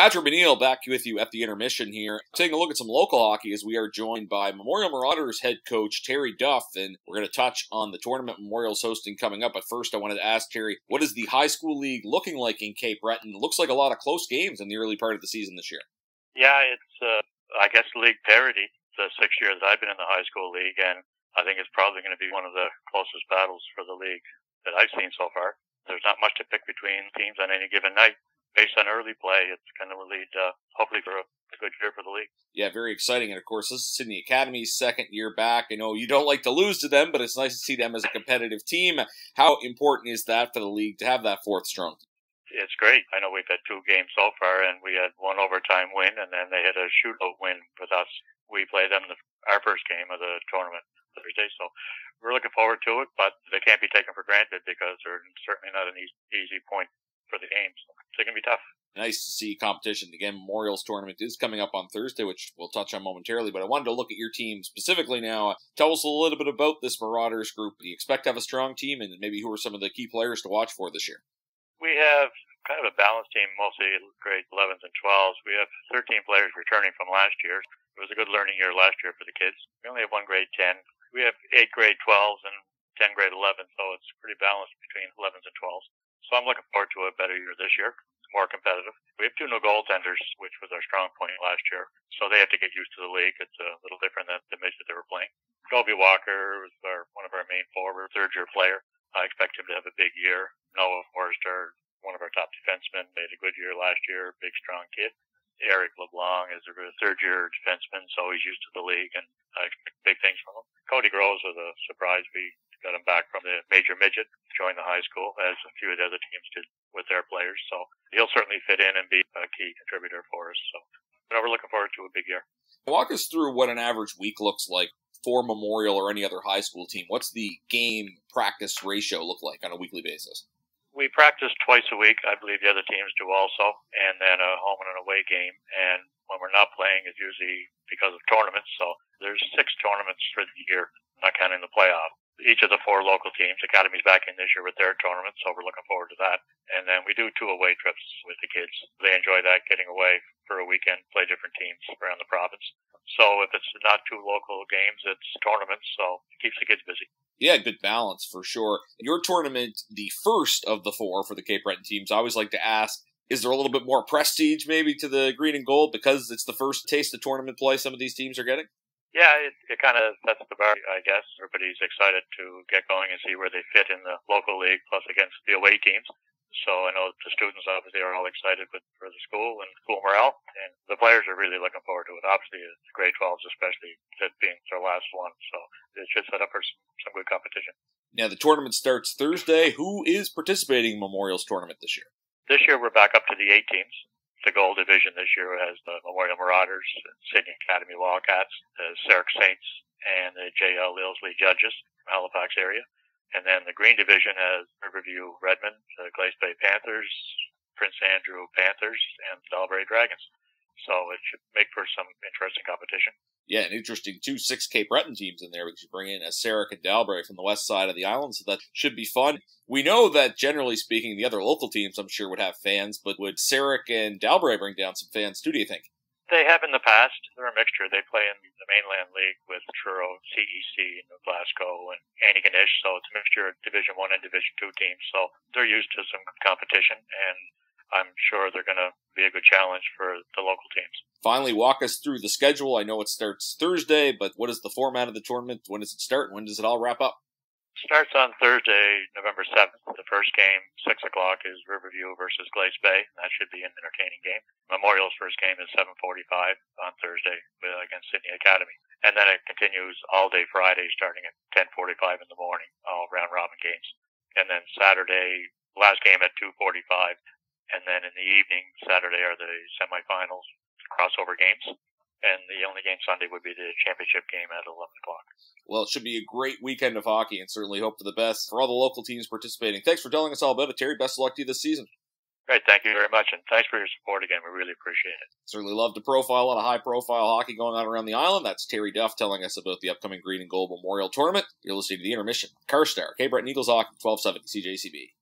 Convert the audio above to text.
Patrick Benil back with you at the intermission here, taking a look at some local hockey as we are joined by Memorial Marauders head coach Terry Duff, and we're going to touch on the tournament Memorial's hosting coming up. But first, I wanted to ask Terry, what is the high school league looking like in Cape Breton? It looks like a lot of close games in the early part of the season this year. Yeah, it's, I guess, league parity. The 6 years that I've been in the high school league, and I think it's probably going to be one of the closest battles for the league that I've seen so far. There's not much to pick between teams on any given night. Based on early play, it's going to lead, hopefully, for a good year for the league. Yeah, very exciting. And, of course, this is Sydney Academy's second year back. I know you don't like to lose to them, but it's nice to see them as a competitive team. How important is that for the league to have that fourth strong team? It's great. I know we've had 2 games so far, and we had 1 overtime win, and then they had a shootout win with us. We played them our first game of the tournament Thursday, so we're looking forward to it, but they can't be taken for granted because they're certainly not an easy point for the game, so it's going to be tough. Nice to see competition. Again, Memorial's tournament is coming up on Thursday, which we'll touch on momentarily, but I wanted to look at your team specifically now. Tell us a little bit about this Marauders group. Do you expect to have a strong team, and maybe who are some of the key players to watch for this year? We have kind of a balanced team, mostly grade 11s and 12s. We have 13 players returning from last year. It was a good learning year last year for the kids. We only have 1 grade 10. We have 8 grade 12s and 10 grade 11, so it's pretty balanced between 11s and 12s. So I'm looking forward to a better year this year, more competitive. We have 2 new goaltenders, which was our strong point last year, so they have to get used to the league. It's a little different than the midget they were playing. Colby Walker was one of our main forwards, third-year player. I expect him to have a big year. Noah Forrester, one of our top defensemen, made a good year last year, big, strong kid. Eric LeBlanc is a third-year defenseman, so he's used to the league, and I expect big things from him. Cody Groves was a surprise. We got him back from the major midget, joined the high school, as a few of the other teams did with their players. So he'll certainly fit in and be a key contributor for us. So we're looking forward to a big year. Walk us through what an average week looks like for Memorial or any other high school team. What's the game practice ratio look like on a weekly basis? We practice twice a week. I believe the other teams do also, and then a home and an away game. And when we're not playing, it's usually because of tournaments. So there's 6 tournaments for the year, not counting the playoff. Each of the 4 local teams, Academy's back in this year with their tournament, so we're looking forward to that. And then we do 2 away trips with the kids. They enjoy that, getting away for a weekend, play different teams around the province. So if it's not 2 local games, it's tournaments, so it keeps the kids busy. Yeah, good balance for sure. Your tournament, the first of the 4 for the Cape Breton teams, I always like to ask, is there a little bit more prestige maybe to the green and gold because it's the first taste of tournament play some of these teams are getting? Yeah, it kind of sets the bar, I guess. Everybody's excited to get going and see where they fit in the local league, plus against the away teams. So I know the students obviously are all excited for the school and school morale, and the players are really looking forward to it. Obviously, the grade 12s especially, that being their last one, so it should set up for some good competition. Now, the tournament starts Thursday. Who is participating in Memorial's tournament this year? This year, we're back up to the 8 teams. The gold division this year has the Memorial Marauders, Sydney Academy Wildcats, the Sarek Saints, and the J.L. Ilsley Judges from Halifax area. And then the green division has Riverview Redmond, the Glace Bay Panthers, Prince Andrew Panthers, and Dalbury Dragons. So it should make for some interesting competition. Yeah, an interesting 2 6 Cape Breton teams in there because you bring in a Sarek and Dalbury from the west side of the island, so that should be fun. We know that, generally speaking, the other local teams, I'm sure, would have fans, but would Sarek and Dalbury bring down some fans too, do you think? They have in the past. They're a mixture. They play in the mainland league with Truro, CEC, New Glasgow, and Antigonish, so it's a mixture of Division 1 and Division 2 teams, so they're used to some competition, and I'm sure they're going to be a good challenge for the local teams. Finally, walk us through the schedule. I know it starts Thursday, but what is the format of the tournament? When does it start, and when does it all wrap up? It starts on Thursday, November 7th. The first game, 6 o'clock, is Riverview versus Glace Bay. That should be an entertaining game. Memorial's first game is 7:45 on Thursday against Sydney Academy. And then it continues all day Friday, starting at 10:45 in the morning, all round-robin games. And then Saturday, last game at 2:45. And then in the evening, Saturday, are the semifinals crossover games. And the only game Sunday would be the championship game at 11 o'clock. Well, it should be a great weekend of hockey, and certainly hope for the best for all the local teams participating. Thanks for telling us all about it, Terry. Best of luck to you this season. Great, thank you very much, and thanks for your support again. We really appreciate it. Certainly love to profile a lot of high-profile hockey going on around the island. That's Terry Duff telling us about the upcoming Green and Gold Memorial Tournament. You're listening to The Intermission. Carstar, Cape Breton Eagles Hockey, 1270 CJCB.